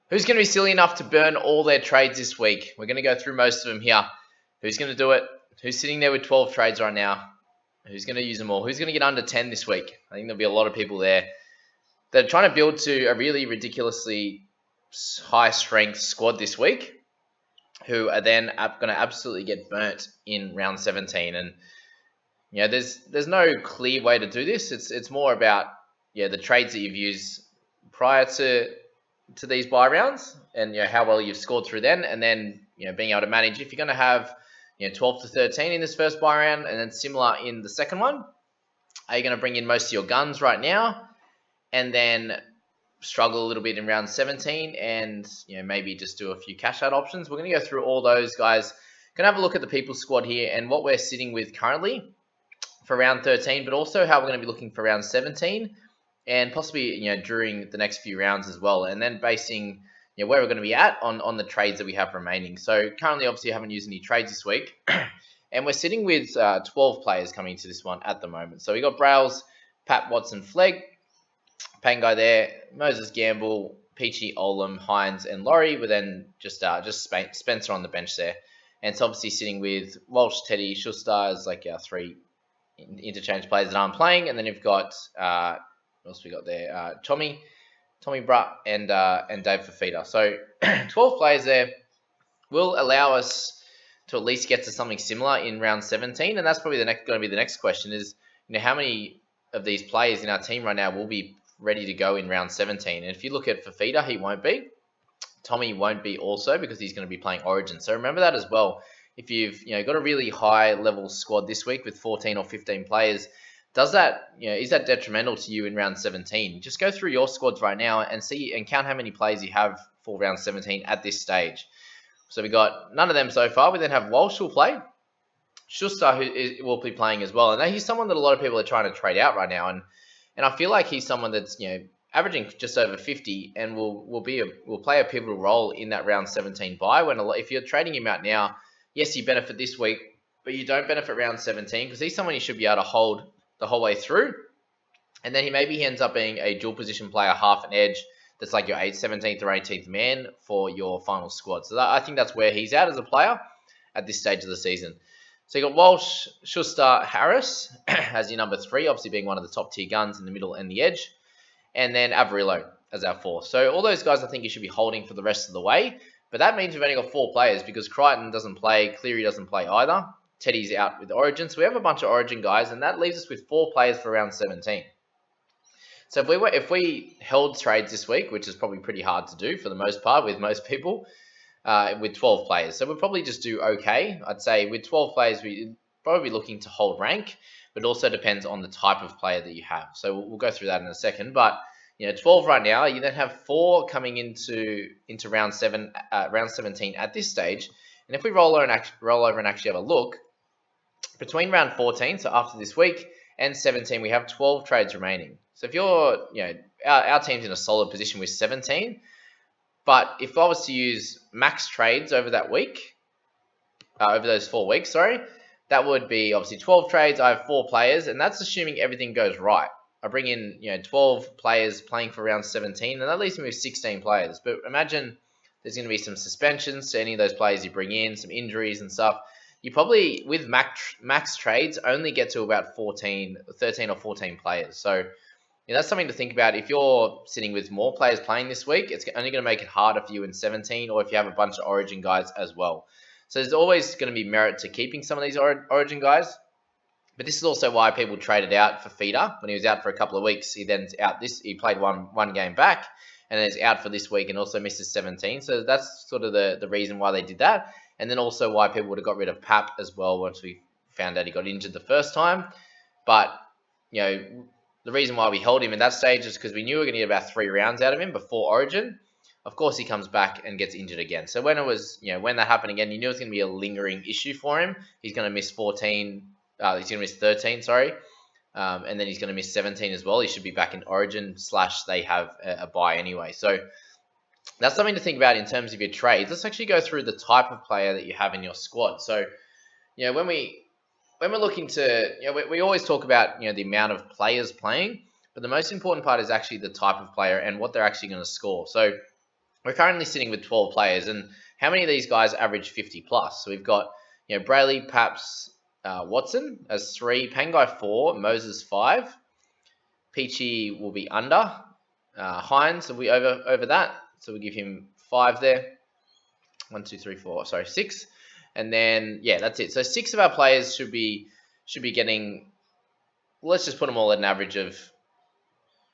Who's going to be silly enough to burn all their trades this week? We're going to go through most of them here. Who's going to do it? Who's sitting there with 12 trades right now? Who's going to use them all? Who's going to get under 10 this week? I think there'll be a lot of people there that are trying to build to a really ridiculously high strength squad this week, who are then going to absolutely get burnt in round 17. And there's no clear way to do this. It's more about the trades that you've used prior to these buy rounds, and how well you've scored through then, and then being able to manage if you're going to have 12 to 13 in this first buy round, and then similar in the second one. Are you going to bring in most of your guns right now, and then struggle a little bit in round 17, and maybe just do a few cash out options? We're going to go through all those, guys. Going to have a look at the people squad here and what we're sitting with currently for round 13, but also how we're going to be looking for round 17, and possibly during the next few rounds as well, and then basing where we're going to be at on the trades that we have remaining. So currently, obviously, I haven't used any trades this week, and we're sitting with 12 players coming into this one at the moment. So we got Brails, Pat, Watson, Flegg, Pangai there, Moses Gamble, Peachy, Olam, Hines, and Laurie. We're then just Spencer on the bench there, and it's obviously sitting with Walsh, Teddy, Schuster as like our three interchange players that aren't playing, and then you've got what else we got there? Tommy Brutt, and Dave Fafita. So 12 players there will allow us to at least get to something similar in round 17, and that's probably going to be the next question is how many of these players in our team right now will be ready to go in round 17. And if you look at Fafita, he won't be. Tommy won't be also, because he's going to be playing Origin. So remember that as well. If you've got a really high level squad this week with 14 or 15 players, is that detrimental to you in round 17? Just go through your squads right now and see and count how many players you have for round 17 at this stage. So we got none of them so far. We then have Walsh will play, Schuster who will be playing as well, and he's someone that a lot of people are trying to trade out right now, and I feel like he's someone that's averaging just over 50 and will play a pivotal role in that round 17 buy. If you're trading him out now, yes, you benefit this week, but you don't benefit round 17 because he's someone you should be able to hold the whole way through. And then he ends up being a dual position player, half an edge, that's like your 17th or 18th man for your final squad. So I think that's where he's at as a player at this stage of the season. So you got Walsh, Schuster, Harris as your number 3, obviously being one of the top tier guns in the middle and the edge. And then Averillo as our 4. So all those guys I think you should be holding for the rest of the way. But that means we've only got 4 players because Crichton doesn't play, Cleary doesn't play either. Teddy's out with Origin. So we have a bunch of Origin guys, and that leaves us with 4 players for round 17. So if we held trades this week, which is probably pretty hard to do for the most part with most people, with 12 players. So we'll probably just do okay. I'd say with 12 players, we're probably looking to hold rank, but it also depends on the type of player that you have. So we'll go through that in a second. But 12 right now, you then have 4 coming into round 17 at this stage. And if we roll over and actually have a look, between round 14, so after this week, and 17, we have 12 trades remaining. So if you're, our team's in a solid position with 17, but if I was to use max trades over that week, over those 4 weeks, that would be obviously 12 trades. I have 4 players, and that's assuming everything goes right. I bring in, 12 players playing for round 17, and that leaves me with 16 players. But imagine there's going to be some suspensions to any of those players you bring in, some injuries and stuff. You probably, with max trades, only get to about 13 or 14 players. So that's something to think about. If you're sitting with more players playing this week, it's only going to make it harder for you in 17, or if you have a bunch of Origin guys as well. So there's always going to be merit to keeping some of these Origin guys. But this is also why people traded out for Feeder. When he was out for a couple of weeks, he played one game back, and then he's out for this week and also misses 17. So that's sort of the reason why they did that. And then also why people would have got rid of Pap as well once we found out he got injured the first time. But, the reason why we held him in that stage is because we knew we were going to get about 3 rounds out of him before Origin. Of course, he comes back and gets injured again. So when that happened again, you knew it was going to be a lingering issue for him. He's going to miss 14. He's going to miss 13, and then he's going to miss 17 as well. He should be back in Origin / they have a bye anyway. So that's something to think about in terms of your trades. Let's actually go through the type of player that you have in your squad. So, when we're looking to, we always talk about, the amount of players playing, but the most important part is actually the type of player and what they're actually going to score. So we're currently sitting with 12 players, and how many of these guys average 50 plus? So we've got, Brayley, Paps, Watson as 3, Pangai 4, Moses 5, Peachy will be under, Hines will be over that, so we'll give him 5 there. 1, 2, 3, 4. Sorry, 6, and then that's it. So 6 of our players should be getting. Let's just put them all at an average of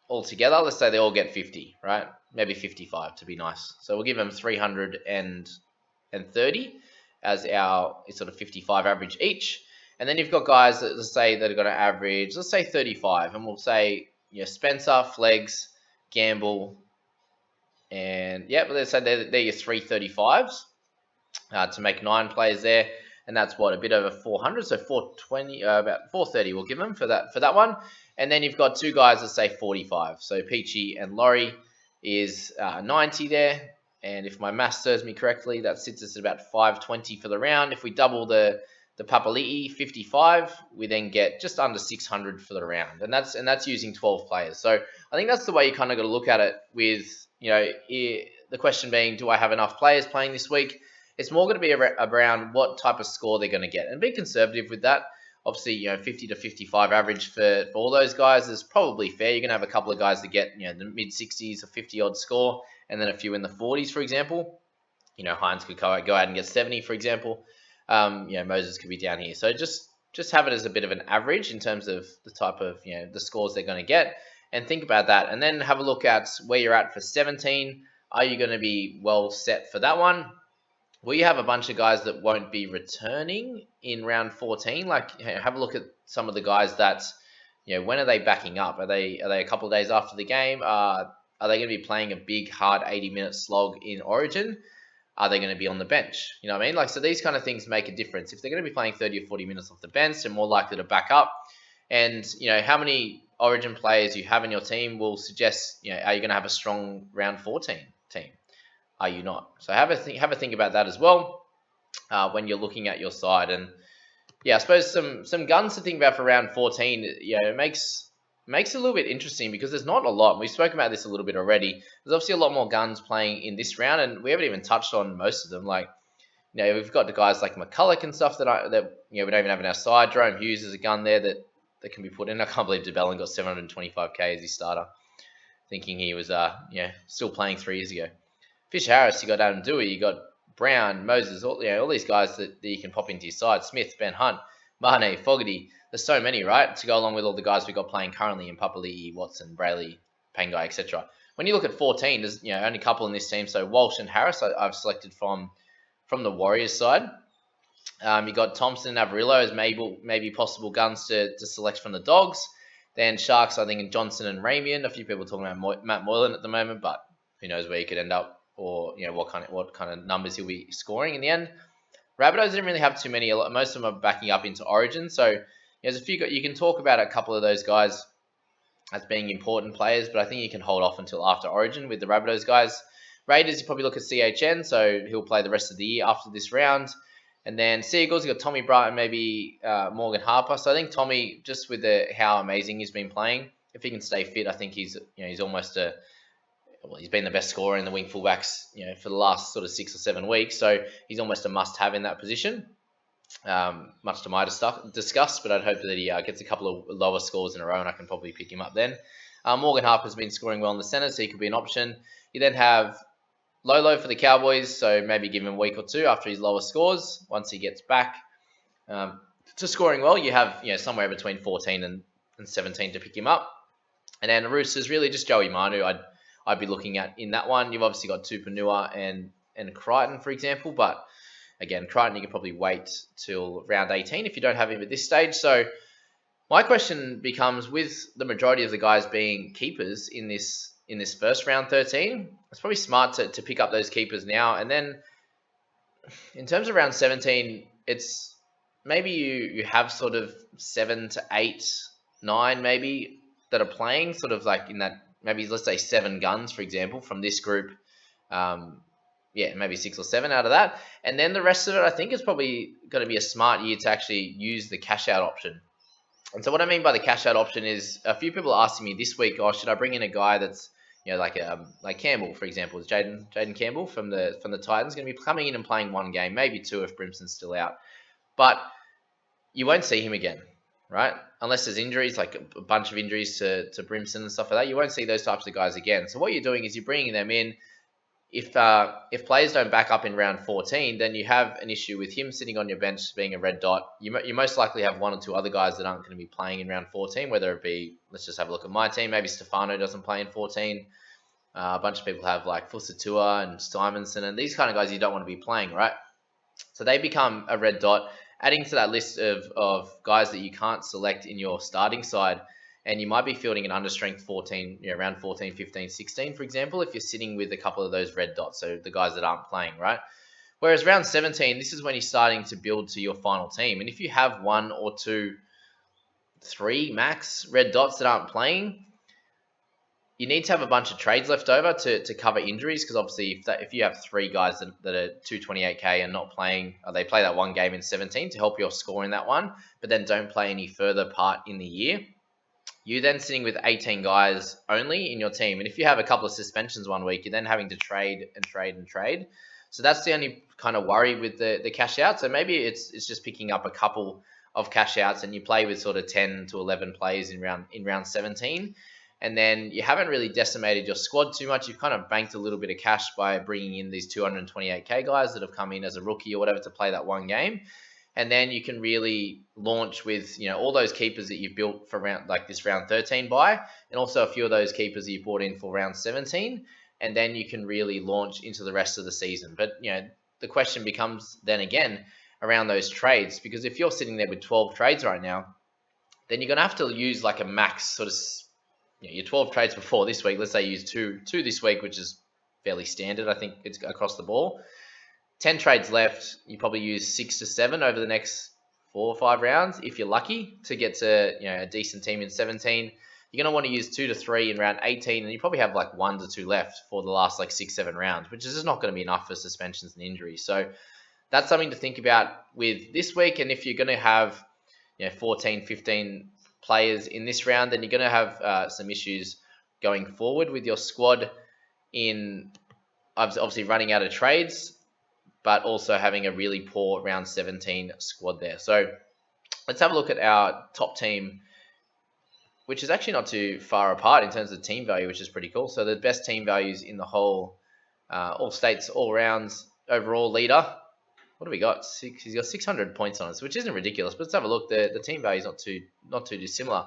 all together. Let's say they all get 50, right? Maybe 55 to be nice. So we'll give them 330 as our sort of 55 average each. And then you've got guys that, let's say, that are going to average, let's say 35, and we'll say Spencer, Flegs, Gamble, and let's say they're your 335s to make 9 players there, and that's what, a bit over 400, so 420, about 430 we'll give them for that one. And then you've got 2 guys that say 45, so Peachy and Laurie is 90 there, and if my math serves me correctly, that sits us at about 520 for the round. If we double the Papali'i 55, we then get just under 600 for the round, and that's using 12 players. So I think that's the way you kind of got to look at it, with the question being, do I have enough players playing this week? It's more going to be around what type of score they're going to get, and be conservative with that. Obviously, 50 to 55 average for all those guys is probably fair. You're going to have a couple of guys that get the mid 60s or 50 odd score, and then a few in the 40s, for example. Hines could go out and get 70, for example. Moses could be down here. So just have it as a bit of an average in terms of the type of the scores they're going to get, and think about that, and then have a look at where you're at for 17. Are you going to be well set for that one? Will you have a bunch of guys that won't be returning in round 14? Like, have a look at some of the guys that, when are they backing up? Are they a couple of days after the game? Are they going to be playing a big, hard 80-minute slog in Origin? Are they going to be on the bench? You know what I mean? Like, so these kind of things make a difference. If they're going to be playing 30 or 40 minutes off the bench, they're more likely to back up. And, how many Origin players you have in your team will suggest, are you going to have a strong round 14 team? Are you not? So have a think about that as well when you're looking at your side. And I suppose some guns to think about for round 14. It makes it a little bit interesting because there's not a lot. We've spoken about this a little bit already. There's obviously a lot more guns playing in this round, and we haven't even touched on most of them. Like, we've got the guys like McCulloch and stuff that we don't even have on our side. Jerome Hughes is a gun there that can be put in. I can't believe DeBellin got 725k as his starter, thinking he was still playing 3 years ago. Fish Harris, you got Adam Dewey, you got Brown, Moses, all these guys that you can pop into your side. Smith, Ben Hunt, Mahane, Fogarty. There's so many, right? To go along with all the guys we've got playing currently in Papali'i, Watson, Brayley, Pangai, etc. When you look at 14, there's only a couple in this team. So Walsh and Harris, I've selected from the Warriors side. You got Thompson and Averillo as maybe possible guns to select from the Dogs. Then Sharks, I think, and Johnson and Ramian. A few people talking about Matt Moylan at the moment, but who knows where he could end up, or what kind of numbers he'll be scoring in the end. Rabbitohs didn't really have too many. Most of them are backing up into Origin, so there's a few. You can talk about a couple of those guys as being important players, but I think you can hold off until after Origin with the Rabbitohs guys. Raiders, you probably look at CHN, so he'll play the rest of the year after this round. And then Seagulls, you got Tommy Bright and maybe Morgan Harper. So I think Tommy, just with how amazing he's been playing, if he can stay fit, I think he's almost he's been the best scorer in the wing fullbacks, for the last sort of 6 or 7 weeks. So he's almost a must-have in that position. Much to my disgust, but I'd hope that he gets a couple of lower scores in a row, and I can probably pick him up then. Morgan Harper's been scoring well in the centre, so he could be an option. You then have Lolo for the Cowboys, so maybe give him a week or two after his lower scores. Once he gets back to scoring well, you have somewhere between 14 and 17 to pick him up. And then Roosters, really just Joey Manu I'd be looking at in that one. You've obviously got Tupanua and Crichton, for example, but again, Crichton, you can probably wait till round 18 if you don't have him at this stage. So my question becomes, with the majority of the guys being keepers in this first round 13, it's probably smart to pick up those keepers now. And then in terms of round 17, it's maybe you have sort of 7 to 8, 9 maybe that are playing, sort of like in that, maybe let's say 7 guns, for example, from this group. Maybe 6 or 7 out of that. And then the rest of it, I think, is probably going to be a smart year to actually use the cash out option. And so what I mean by the cash out option is, a few people are asking me this week, should I bring in a guy that's like Campbell, for example, is Jaden Campbell from the Titans going to be coming in and playing one game, maybe two if Brimson's still out, but you won't see him again, right? Unless there's injuries, like a bunch of injuries to Brimson and stuff like that, you won't see those types of guys again. So what you're doing is you're bringing them in. If players don't back up in round 14, then you have an issue with him sitting on your bench being a red dot. You most likely have one or two other guys that aren't going to be playing in round 14, whether it be, let's just have a look at my team, maybe Stefano doesn't play in 14. A bunch of people have like Fusatua and Simonson, and these kind of guys you don't want to be playing, right? So they become a red dot, adding to that list of guys that you can't select in your starting side. And you might be fielding an understrength 14, around 14, 15, 16, for example, if you're sitting with a couple of those red dots, so the guys that aren't playing, right? Whereas round 17, this is when you're starting to build to your final team. And if you have one or two, three max red dots that aren't playing, you need to have a bunch of trades left over to cover injuries, because obviously if you have three guys that are 228k and not playing, or they play that one game in 17 to help your score in that one, but then don't play any further part in the year, you're then sitting with 18 guys only in your team. And if you have a couple of suspensions one week, you're then having to trade and trade and trade. So that's the only kind of worry with the cash out. So maybe it's just picking up a couple of cash outs and you play with sort of 10 to 11 players in round 17. And then you haven't really decimated your squad too much. You've kind of banked a little bit of cash by bringing in these 228k guys that have come in as a rookie or whatever to play that one game. And then you can really launch with, all those keepers that you've built for round 13 buy, and also a few of those keepers that you brought in for round 17. And then you can really launch into the rest of the season. But, the question becomes then again around those trades, because if you're sitting there with 12 trades right now, then you're going to have to use like a max sort of, your 12 trades before this week. Let's say you use two this week, which is fairly standard. I think it's across the ball. 10 trades left, you probably use 6 to 7 over the next 4 or 5 rounds if you're lucky to get to a decent team in 17. You're going to want to use 2 to 3 in round 18, and you probably have like 1 to 2 left for the last 6-7 rounds, which is just not going to be enough for suspensions and injuries. So that's something to think about with this week. And if you're going to have 14, 15 players in this round, then you're going to have some issues going forward with your squad in obviously running out of trades, but also having a really poor round 17 squad there. So let's have a look at our top team, which is actually not too far apart in terms of team value, which is pretty cool. So the best team values in the whole, all states, all rounds, overall leader. What do we got? He's got 600 points on us, which isn't ridiculous, but let's have a look. The team value is not too dissimilar.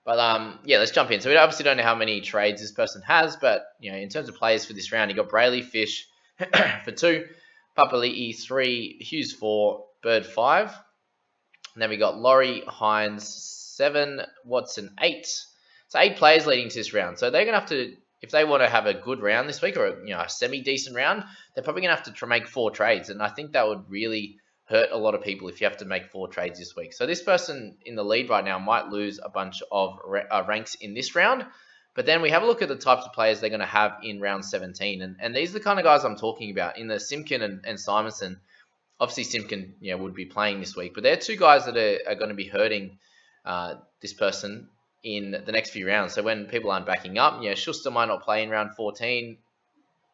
But let's jump in. So we obviously don't know how many trades this person has, but in terms of players for this round, you got Brayley, Fish for 2, Papali'i 3, Hughes 4, Bird 5. And then we got Laurie, Hines 7, Watson 8. So 8 players leading to this round. So they're going to have to, if they want to have a good round this week, or a semi-decent round, they're probably going to have to make 4 trades. And I think that would really hurt a lot of people if you have to make 4 trades this week. So this person in the lead right now might lose a bunch of ranks in this round. But then we have a look at the types of players they're going to have in round 17. And these are the kind of guys I'm talking about. In the Simpkin and Simonson, obviously Simpkin would be playing this week. But they're 2 guys that are going to be hurting this person in the next few rounds. So when people aren't backing up, Schuster might not play in round 14.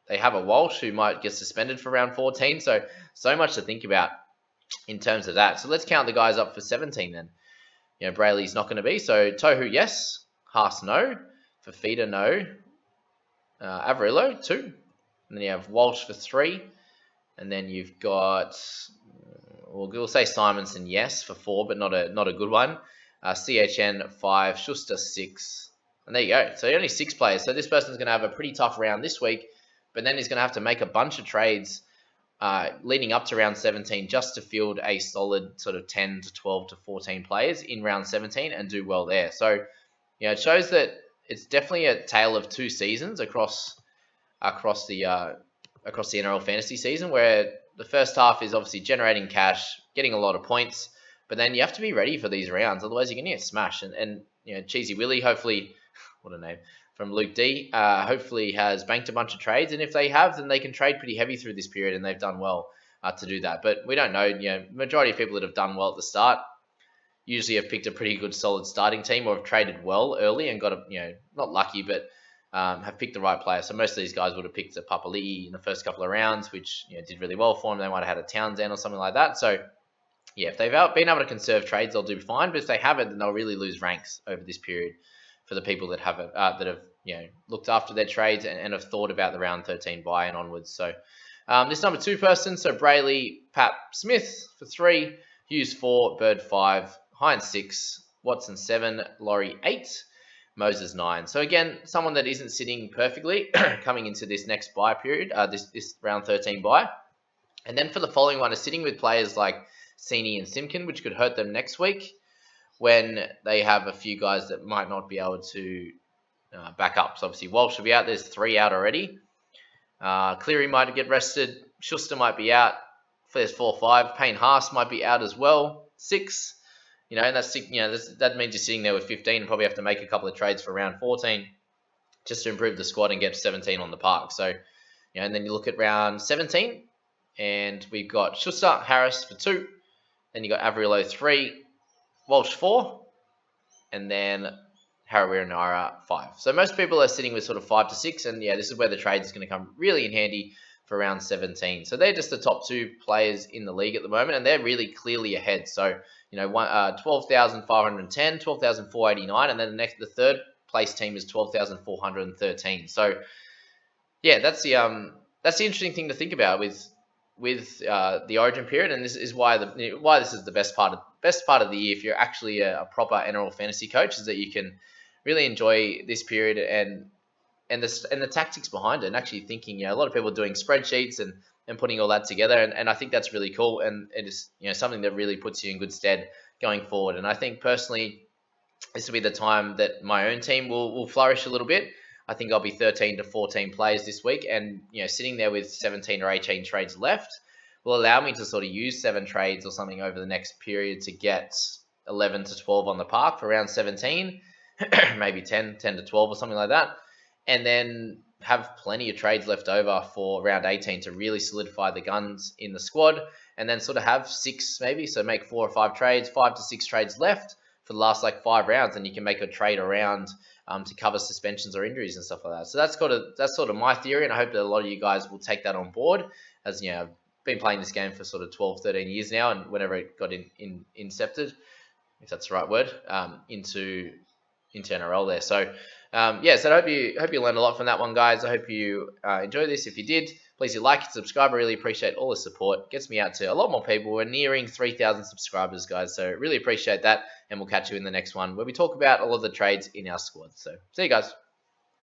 They have a Walsh who might get suspended for round 14. So much to think about in terms of that. So let's count the guys up for 17 then. Brayley's not going to be. So Tohu, yes. Haas, no. Fafita, no. Averillo, 2. And then you have Walsh for 3. And then you've got, we'll say Simonson, yes, for 4, but not a good one. CHN, 5. Schuster, 6. And there you go. So only 6 players. So this person's going to have a pretty tough round this week, but then he's going to have to make a bunch of trades leading up to round 17 just to field a solid sort of 10 to 12 to 14 players in round 17 and do well there. So, it shows that it's definitely a tale of 2 seasons across the NRL Fantasy season, where the first half is obviously generating cash, getting a lot of points, but then you have to be ready for these rounds, otherwise you're going to get smashed. And Cheesy Willie, hopefully, what a name, from Luke D, hopefully has banked a bunch of trades, and if they have, then they can trade pretty heavy through this period, and they've done well to do that. But we don't know. Majority of people that have done well at the start usually have picked a pretty good solid starting team, or have traded well early and got not lucky, but have picked the right player. So most of these guys would have picked a Papali'i in the first couple of rounds, which did really well for them. They might have had a Townsend or something like that. So yeah, if they've been able to conserve trades, they'll do fine. But if they haven't, then they'll really lose ranks over this period for the people that haven't, that have looked after their trades and have thought about the round 13 buy and onwards. So this number 2 person, so Brayley, Pat Smith for 3, Hughes 4, Bird 5, Hines 6, Watson 7, Laurie 8, Moses 9. So again, someone that isn't sitting perfectly coming into this next buy period, this round 13 buy. And then for the following one is sitting with players like Sini and Simkin, which could hurt them next week when they have a few guys that might not be able to back up. So obviously Walsh will be out. There's 3 out already. Cleary might get rested. Schuster might be out. There's 4, 5. Payne Haas might be out as well. 6. And that's that means you're sitting there with 15 and probably have to make a couple of trades for round 14 just to improve the squad and get 17 on the park. So, and then you look at round 17 and we've got Schuster, Harris for 2. Then you got Averillo 3, Walsh 4, and then Harawira 5. So most people are sitting with sort of 5 to 6, and this is where the trade is going to come really in handy for round 17. So they're just the top 2 players in the league at the moment, and they're really clearly ahead. So 12,510, 12,489, and then the third place team is 12,413. So that's the interesting thing to think about with the Origin period, and this is why this is the best part of the year. If you're actually a proper NRL fantasy coach, is that you can really enjoy this period and the tactics behind it, and actually thinking. A lot of people are doing spreadsheets and putting all that together, and I think that's really cool, and it is something that really puts you in good stead going forward. And I think personally, this will be the time that my own team will flourish a little bit. I think I'll be 13 to 14 players this week, and sitting there with 17 or 18 trades left will allow me to sort of use 7 trades or something over the next period to get 11 to 12 on the park for round 17, maybe 10 to 12 or something like that, and then have plenty of trades left over for round 18 to really solidify the guns in the squad, and then sort of have 6 maybe, so make 4 or 5 trades, 5 to 6 trades left for the last 5 rounds, and you can make a trade around to cover suspensions or injuries and stuff like that. So that's sort of my theory, and I hope that a lot of you guys will take that on board. As I've been playing this game for sort of 12, 13 years now, and whenever it got incepted, if that's the right word, into NRL there. So so I hope you learned a lot from that one, guys. I hope you enjoy this. If you did, please like and subscribe. I really appreciate all the support. It gets me out to a lot more people. We're nearing 3,000 subscribers, guys. So really appreciate that. And we'll catch you in the next one where we talk about all of the trades in our squad. So see you guys.